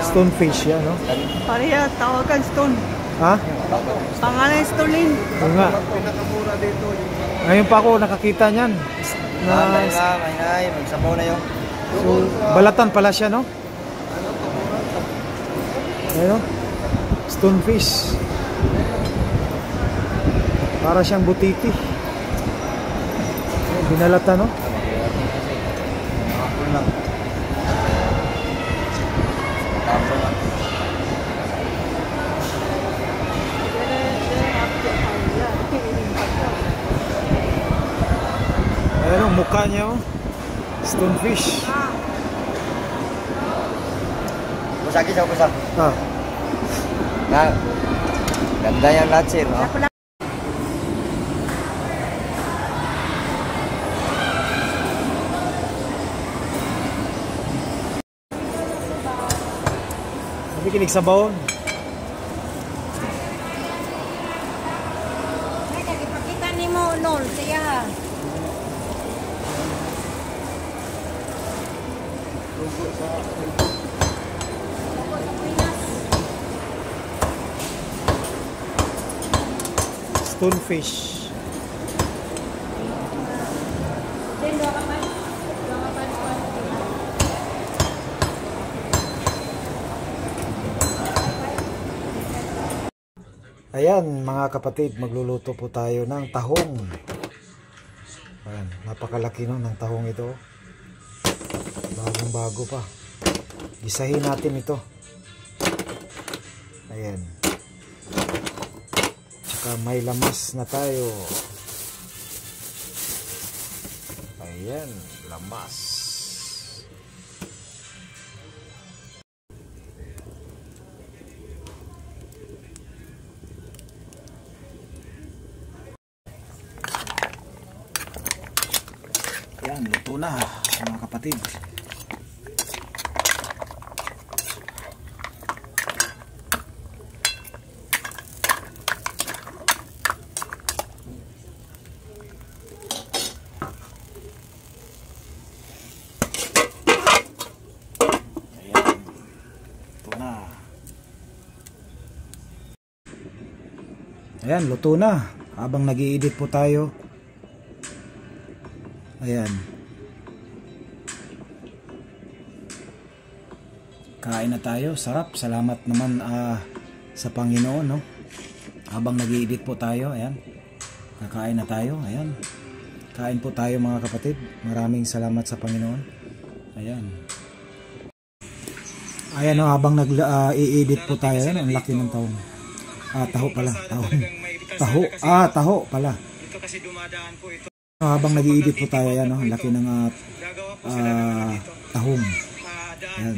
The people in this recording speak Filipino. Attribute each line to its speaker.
Speaker 1: Stonefish yan, no?
Speaker 2: Pareha, tawagan stone.
Speaker 1: Ha?
Speaker 2: Pangalan stone.
Speaker 1: Oo nga.
Speaker 3: Pinakamura dito.
Speaker 1: Ngayon pa ako nakakita niyan.
Speaker 3: May magsabaw na yun.
Speaker 1: So, balatan pala siya, no? Ayun, no? Stonefish. Para siyang butiti. Binalatan, no? Ayan o, mukha niya o. Stonefish.
Speaker 3: Busagi siya, busag.
Speaker 1: Ah.
Speaker 3: Ganda yan lahat sir, no?
Speaker 1: Nabikinig sa bawon.
Speaker 2: Ipakita ni mo, Nol, siya.
Speaker 1: Stonefish. Ayan mga kapatid, magluluto po tayo ng tahong. Ayan, napakalaki no ng tahong ito. Bagong bago pa. Gisahin natin ito. Ayan. Tsaka may lamas na tayo. Ayan, lamas. Ayan, luto na mga kapatid. Ayan, luto na. Habang nag-i-edit po tayo. Ayan. Kain na tayo. Sarap. Salamat naman sa Panginoon, no? Habang nag-i-edit po tayo, ayan. Kakain na tayo, ayan. Kain po tayo mga kapatid. Maraming salamat sa Panginoon. Ayan. Ayan, no, habang nag-i-edit po tayo, ayan, ang laki ng tahong. Taho pala, tahong. Taho pala.
Speaker 3: Ito kasi dumadaan po ito.
Speaker 1: Habang nag-i-edit po tayo, ayan, no, ang laki ng tahong. Ayan.